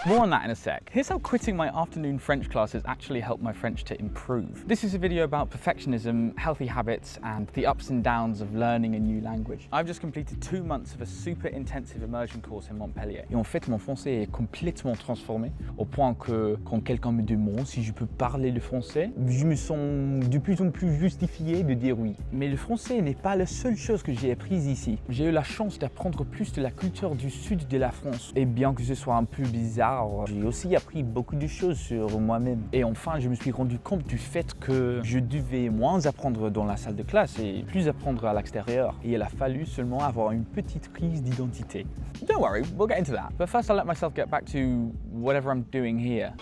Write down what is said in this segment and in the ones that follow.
More on that in a sec. Here's how quitting my afternoon French classes actually helped my French to improve. This is a video about perfectionism, healthy habits, and the ups and downs of learning a new language. I've just completed 2 months of a super intensive immersion course in Montpellier. Et en fait, mon français est complètement transformé, au point que quand quelqu'un me demande si je peux parler le français, je me sens de plus en plus justifié de dire oui. Mais le français n'est pas la seule chose que j'ai apprise ici. J'ai eu la chance d'apprendre plus de la culture du sud de la France. Et bien que ce soit un peu bizarre, j'ai aussi appris beaucoup de choses sur moi-même. Et enfin, je me suis rendu compte du fait que je devais moins apprendre dans la salle de classe et plus apprendre à l'extérieur. Et il a fallu seulement avoir une petite crise d'identité. Don't worry, we'll get into that. But first, I'll let myself get back to whatever I'm doing here.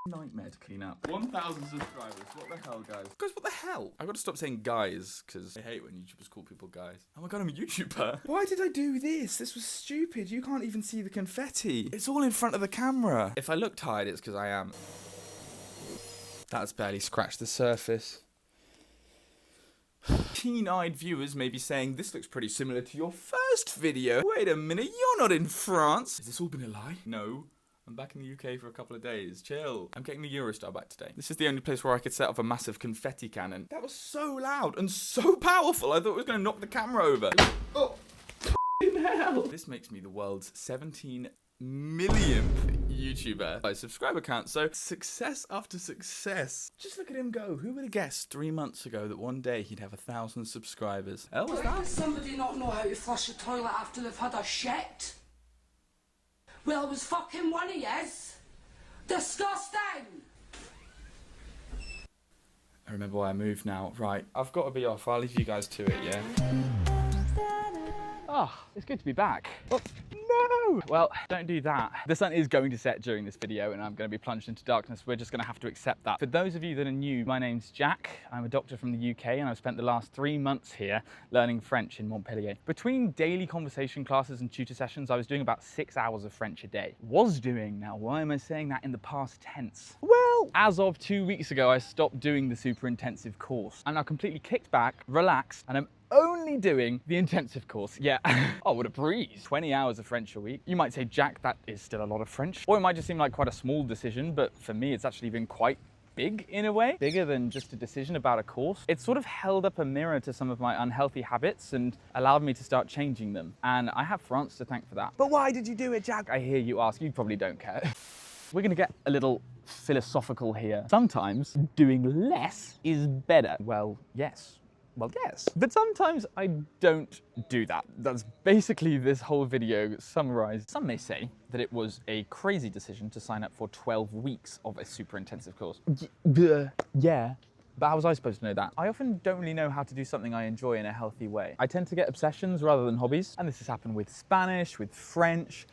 Nightmare to clean up. 1,000 subscribers. What the hell, guys? Guys, what the hell? I've got to stop saying guys, because I hate when YouTubers call people guys. Oh my god, I'm a YouTuber. Why did I do this? This was stupid. You can't even see the confetti. It's all in front of the camera. If I look tired, it's because I am. That's barely scratched the surface. Keen-eyed viewers may be saying, this looks pretty similar to your first video. Wait a minute, you're not in France. Has this all been a lie? No. I'm back in the UK for a couple of days. Chill. I'm getting the Eurostar back today. This is the only place where I could set off a massive confetti cannon. That was so loud and so powerful. I thought it was going to knock the camera over. Oh, f***ing hell. This makes me the world's 17 millionth YouTuber by subscriber count. So success after success. Just look at him go. Who would have guessed 3 months ago that one day he'd have 1,000 subscribers? Hell was that? Does somebody not know how to flush a toilet after they've had a shit? Well, it was fucking one of yous. Disgusting! I remember why I moved now. Right, I've got to be off. I'll leave you guys to it, yeah? Oh, it's good to be back. Oh, no! Well, don't do that. The sun is going to set during this video and I'm going to be plunged into darkness. We're just going to have to accept that. For those of you that are new, my name's Jack. I'm a doctor from the UK and I've spent the last 3 months here learning French in Montpellier. Between daily conversation classes and tutor sessions, I was doing about 6 hours of French a day. Was doing now. Why am I saying that in the past tense? Well, as of 2 weeks ago, I stopped doing the super intensive course. I'm now completely kicked back, relaxed, and I'm only doing the intensive course. Yeah, oh, what a breeze. 20 hours of French a week. You might say, Jack, that is still a lot of French. Or it might just seem like quite a small decision, but for me, it's actually been quite big in a way. Bigger than just a decision about a course. It sort of held up a mirror to some of my unhealthy habits and allowed me to start changing them. And I have France to thank for that. But why did you do it, Jack? I hear you ask. You probably don't care. We're gonna get a little philosophical here. Sometimes doing less is better. Well, yes. Well, yes. But sometimes I don't do that. That's basically this whole video summarized. Some may say that it was a crazy decision to sign up for 12 weeks of a super intensive course. Yeah. But how was I supposed to know that? I often don't really know how to do something I enjoy in a healthy way. I tend to get obsessions rather than hobbies. And this has happened with Spanish, with French,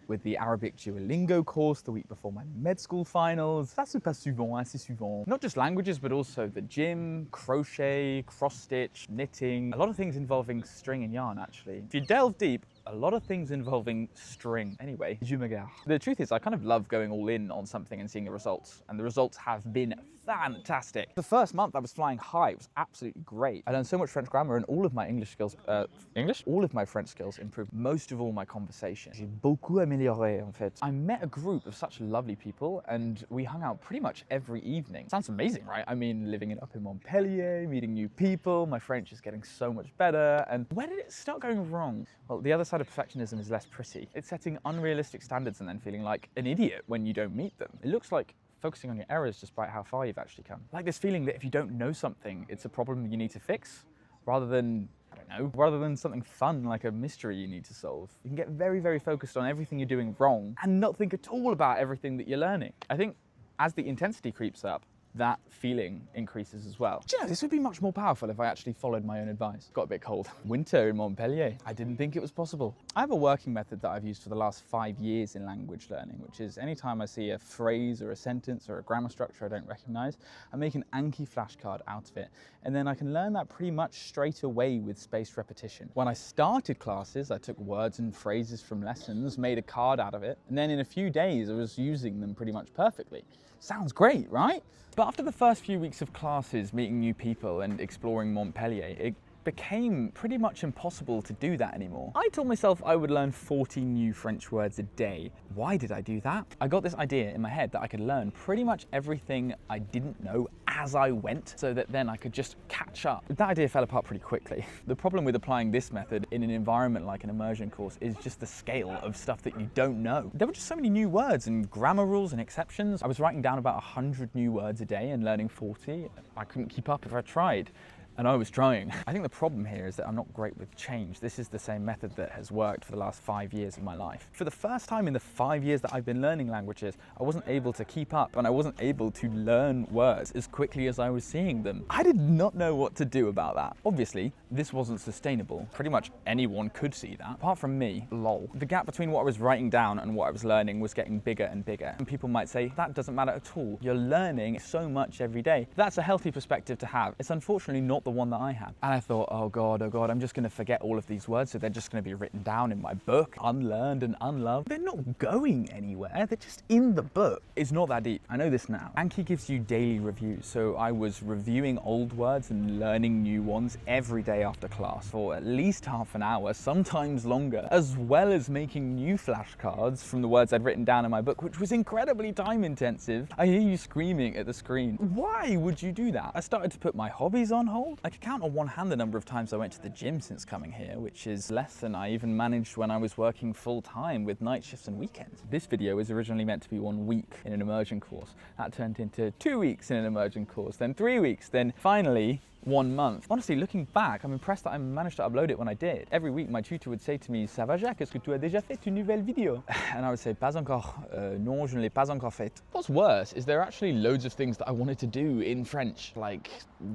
with the Arabic Duolingo course the week before my med school finals. Ça se passe souvent, assez souvent. Not just languages, but also the gym, crochet, cross stitch, knitting, a lot of things involving string and yarn, actually. If you delve deep, a lot of things involving string. Anyway, je me gare. The truth is, I kind of love going all in on something and seeing the results, and the results have been fantastic. The first month I was flying high. It was absolutely great. I learned so much French grammar and all of my English skills, all of my French skills improved. Most of all, my conversation. J'ai beaucoup amélioré, en fait. I met a group of such lovely people and we hung out pretty much every evening. Sounds amazing, right? I mean, living it up in Montpellier, meeting new people, my French is getting so much better. And where did it start going wrong? Well, the other side of perfectionism is less pretty. It's setting unrealistic standards and then feeling like an idiot when you don't meet them. It looks like focusing on your errors despite how far you've actually come. Like this feeling that if you don't know something, it's a problem you need to fix, rather than, I don't know, rather than something fun like a mystery you need to solve. You can get very, very focused on everything you're doing wrong and not think at all about everything that you're learning. I think as the intensity creeps up, that feeling increases as well. Do you know, this would be much more powerful if I actually followed my own advice. Got a bit cold. Winter in Montpellier. I didn't think it was possible. I have a working method that I've used for the last 5 years in language learning, which is anytime I see a phrase or a sentence or a grammar structure I don't recognize, I make an Anki flashcard out of it. And then I can learn that pretty much straight away with spaced repetition. When I started classes, I took words and phrases from lessons, made a card out of it, and then in a few days I was using them pretty much perfectly. Sounds great, right? But after the first few weeks of classes, meeting new people and exploring Montpellier, it became pretty much impossible to do that anymore. I told myself I would learn 40 new French words a day. Why did I do that? I got this idea in my head that I could learn pretty much everything I didn't know as I went, so that then I could just catch up. That idea fell apart pretty quickly. The problem with applying this method in an environment like an immersion course is just the scale of stuff that you don't know. There were just so many new words and grammar rules and exceptions. I was writing down about 100 new words a day and learning 40. I couldn't keep up if I tried. And I was trying. I think the problem here is that I'm not great with change. This is the same method that has worked for the last 5 years of my life. For the first time in the 5 years that I've been learning languages, I wasn't able to keep up and I wasn't able to learn words as quickly as I was seeing them. I did not know what to do about that. Obviously, this wasn't sustainable. Pretty much anyone could see that. Apart from me, lol. The gap between what I was writing down and what I was learning was getting bigger and bigger. And people might say, that doesn't matter at all. You're learning so much every day. That's a healthy perspective to have. It's unfortunately not the one that I have. And I thought, oh God, I'm just going to forget all of these words, so they're just going to be written down in my book, unlearned and unloved. They're not going anywhere, they're just in the book. It's not that deep, I know this now. Anki gives you daily reviews, so I was reviewing old words and learning new ones every day after class for at least half an hour, sometimes longer, as well as making new flashcards from the words I'd written down in my book, which was incredibly time intensive. I hear you screaming at the screen. Why would you do that? I started to put my hobbies on hold. I could count on one hand the number of times I went to the gym since coming here, which is less than I even managed when I was working full time with night shifts and weekends. This video was originally meant to be 1 week in an immersion course. That turned into 2 weeks in an immersion course, then 3 weeks, then finally 1 month. Honestly, looking back, I'm impressed that I managed to upload it when I did. Every week, my tutor would say to me, "Ça va, Jacques? Est-ce que tu as déjà fait une nouvelle vidéo?" And I would say, "Pas encore. Non, je ne l'ai pas encore faite." What's worse is there are actually loads of things that I wanted to do in French, like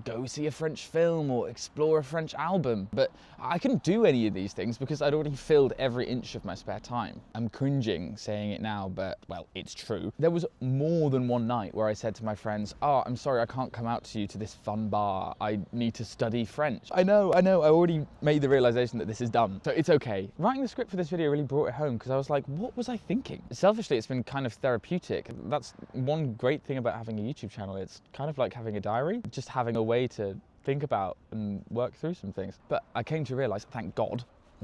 go see a French film or explore a French album. But I couldn't do any of these things because I'd already filled every inch of my spare time. I'm cringing saying it now, but well, it's true. There was more than one night where I said to my friends, "Oh, I'm sorry, I can't come out to you to this fun bar. I need to study French." I know, I already made the realization that this is dumb, so it's okay. Writing the script for this video really brought it home because I was like, what was I thinking? Selfishly, it's been kind of therapeutic. That's one great thing about having a YouTube channel. It's kind of like having a diary, just having a way to think about and work through some things. But I came to realize, thank God,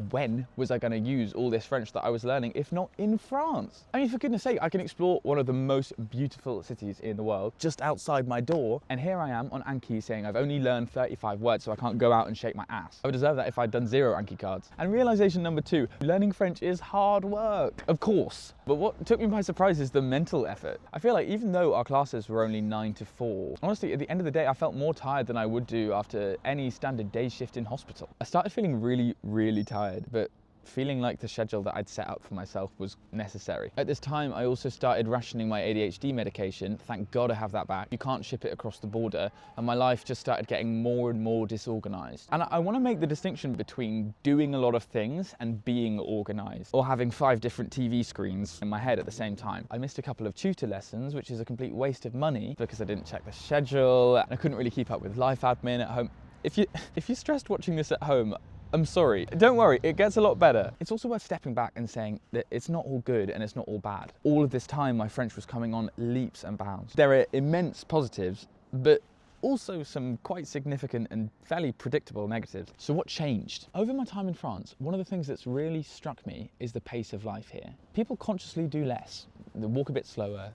when was I going to use all this French that I was learning if not in France? I mean, for goodness sake, I can explore one of the most beautiful cities in the world just outside my door, and here I am on Anki saying I've only learned 35 words, so I can't go out and shake my ass. I would deserve that if I'd done 0 Anki cards. And realization number 2, learning French is hard work, of course. But what took me by surprise is the mental effort. I feel like even though our classes were only 9 to 4, honestly, at the end of the day, I felt more tired than I would do after any standard day shift in hospital. I started feeling really tired, but feeling like the schedule that I'd set up for myself was necessary. At this time, I also started rationing my ADHD medication. Thank God I have that back. You can't ship it across the border, and my life just started getting more and more disorganized. And I want to make the distinction between doing a lot of things and being organized, or having 5 different TV screens in my head at the same time. I missed a couple of tutor lessons, which is a complete waste of money because I didn't check the schedule, and I couldn't really keep up with life admin at home. If you're stressed watching this at home, I'm sorry. Don't worry, it gets a lot better. It's also worth stepping back and saying that it's not all good and it's not all bad. All of this time, my French was coming on leaps and bounds. There are immense positives, but also some quite significant and fairly predictable negatives. So what changed? Over my time in France, one of the things that's really struck me is the pace of life here. People consciously do less. They walk a bit slower,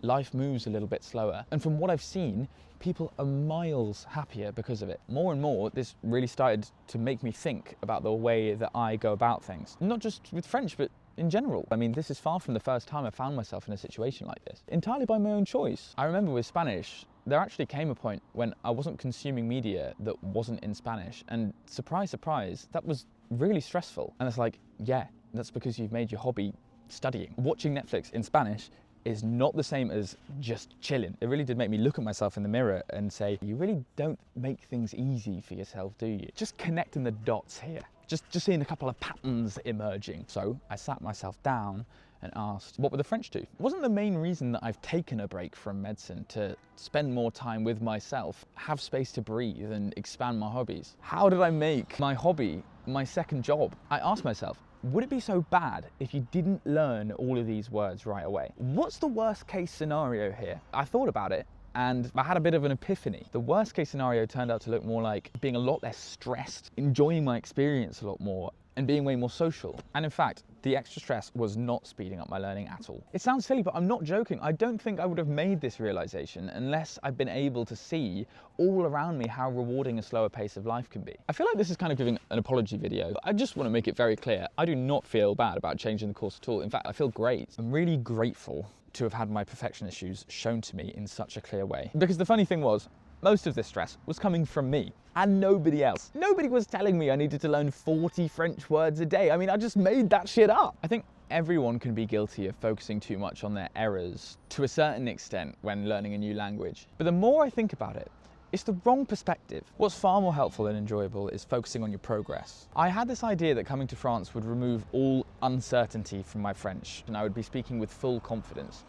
life moves a little bit slower. And from what I've seen, people are miles happier because of it. More and more, this really started to make me think about the way that I go about things. Not just with French, but in general. I mean, this is far from the first time I found myself in a situation like this. Entirely by my own choice. I remember with Spanish, there actually came a point when I wasn't consuming media that wasn't in Spanish. And surprise, surprise, that was really stressful. And it's like, yeah, that's because you've made your hobby studying. Watching Netflix in Spanish is not the same as just chilling. It really did make me look at myself in the mirror and say, you really don't make things easy for yourself, do you? Just connecting the dots here. Just seeing a couple of patterns emerging. So I sat myself down and asked, what would the French do? It wasn't the main reason that I've taken a break from medicine to spend more time with myself, have space to breathe and expand my hobbies. How did I make my hobby my second job? I asked myself, would it be so bad if you didn't learn all of these words right away? What's the worst case scenario here? I thought about it, and I had a bit of an epiphany. The worst case scenario turned out to look more like being a lot less stressed, enjoying my experience a lot more, and being way more social. And in fact, the extra stress was not speeding up my learning at all. It sounds silly, but I'm not joking. I don't think I would have made this realization unless I'd been able to see all around me how rewarding a slower pace of life can be. I feel like this is kind of giving an apology video. I just want to make it very clear. I do not feel bad about changing the course at all. In fact, I feel great. I'm really grateful to have had my perfection issues shown to me in such a clear way. Because the funny thing was, most of this stress was coming from me and nobody else. Nobody was telling me I needed to learn 40 French words a day. I mean, I just made that shit up. I think everyone can be guilty of focusing too much on their errors to a certain extent when learning a new language. But the more I think about it, it's the wrong perspective. What's far more helpful and enjoyable is focusing on your progress. I had this idea that coming to France would remove all uncertainty from my French and I would be speaking with full confidence.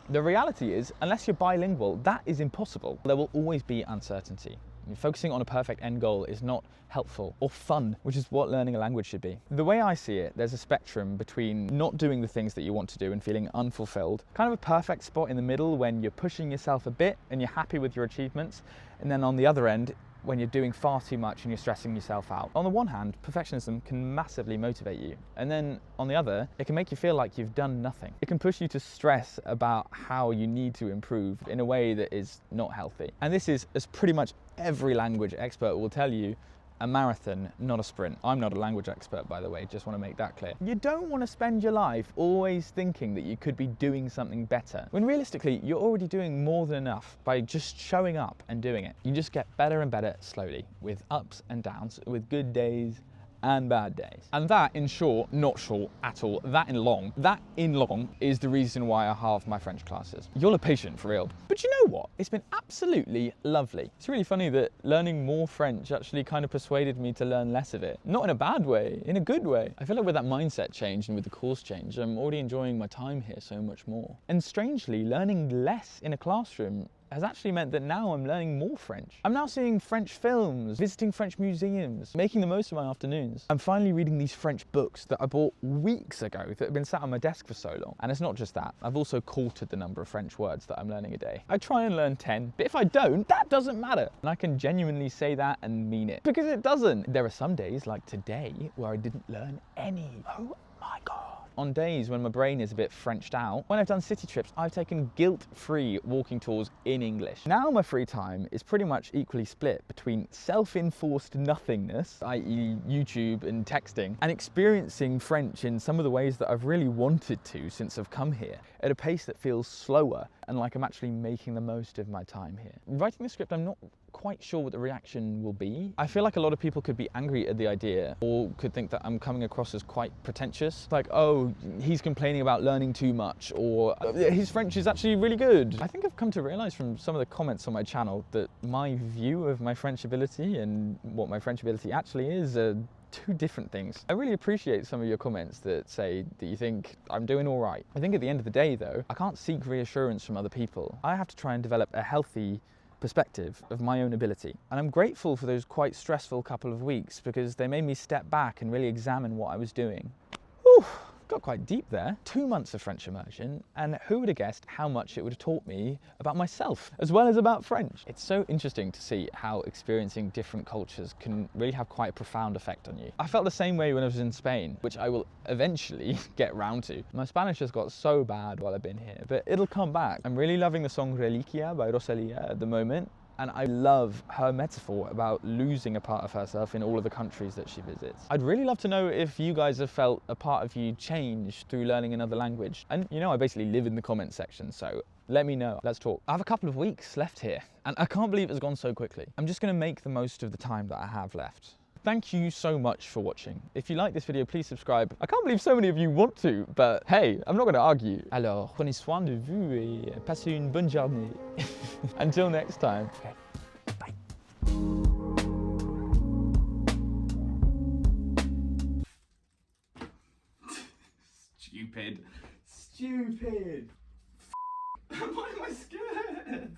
The reality is, unless you're bilingual, that is impossible. There will always be uncertainty. Focusing on a perfect end goal is not helpful or fun, which is what learning a language should be. The way I see it, there's a spectrum between not doing the things that you want to do and feeling unfulfilled, kind of a perfect spot in the middle when you're pushing yourself a bit and you're happy with your achievements, and then on the other end, when you're doing far too much and you're stressing yourself out. On the one hand, perfectionism can massively motivate you. And then on the other, it can make you feel like you've done nothing. It can push you to stress about how you need to improve in a way that is not healthy. And this is, as pretty much every language expert will tell you, a marathon, not a sprint. I'm not a language expert, by the way, just want to make that clear. You don't want to spend your life always thinking that you could be doing something better, when realistically, you're already doing more than enough by just showing up and doing it. You just get better and better slowly, with ups and downs, with good days and bad days. And that, in short, not short at all, that in long is the reason why I halved my French classes. You're a patient for real. But you know what? It's been absolutely lovely. It's really funny that learning more French actually kind of persuaded me to learn less of it. Not in a bad way, in a good way. I feel like with that mindset change and with the course change, I'm already enjoying my time here so much more. And strangely, learning less in a classroom has actually meant that now I'm learning more French. I'm now seeing French films, visiting French museums, making the most of my afternoons. I'm finally reading these French books that I bought weeks ago that have been sat on my desk for so long. And it's not just that, I've also quartered the number of French words that I'm learning a day. I try and learn 10, but if I don't, that doesn't matter. And I can genuinely say that and mean it, because it doesn't. There are some days, like today, where I didn't learn any. Oh my God. On days when my brain is a bit Frenched out, when I've done city trips, I've taken guilt-free walking tours in English. Now my free time is pretty much equally split between self-enforced nothingness, i.e. YouTube and texting, and experiencing French in some of the ways that I've really wanted to since I've come here, at a pace that feels slower and like I'm actually making the most of my time here. Writing the script, I'm not quite sure what the reaction will be. I feel like a lot of people could be angry at the idea or could think that I'm coming across as quite pretentious. Like, oh, he's complaining about learning too much, or his French is actually really good. I think I've come to realize from some of the comments on my channel that my view of my French ability and what my French ability actually is are two different things. I really appreciate some of your comments that say that you think I'm doing all right. I think at the end of the day though, I can't seek reassurance from other people. I have to try and develop a healthy perspective of my own ability. And I'm grateful for those quite stressful couple of weeks because they made me step back and really examine what I was doing. Whew. Got quite deep there. 2 months of French immersion, and who would have guessed how much it would have taught me about myself, as well as about French. It's so interesting to see how experiencing different cultures can really have quite a profound effect on you. I felt the same way when I was in Spain, which I will eventually get round to. My Spanish has got so bad while I've been here, but it'll come back. I'm really loving the song Reliquia by Rosalía at the moment. And I love her metaphor about losing a part of herself in all of the countries that she visits. I'd really love to know if you guys have felt a part of you change through learning another language. And you know, I basically live in the comment section, so let me know, let's talk. I have a couple of weeks left here, and I can't believe it's gone so quickly. I'm just gonna make the most of the time that I have left. Thank you so much for watching. If you like this video, please subscribe. I can't believe so many of you want to, but hey, I'm not gonna argue. Alors, prenez soin de vous et passez une bonne journée. Until next time. Okay, bye. Stupid. Stupid. Why am I scared?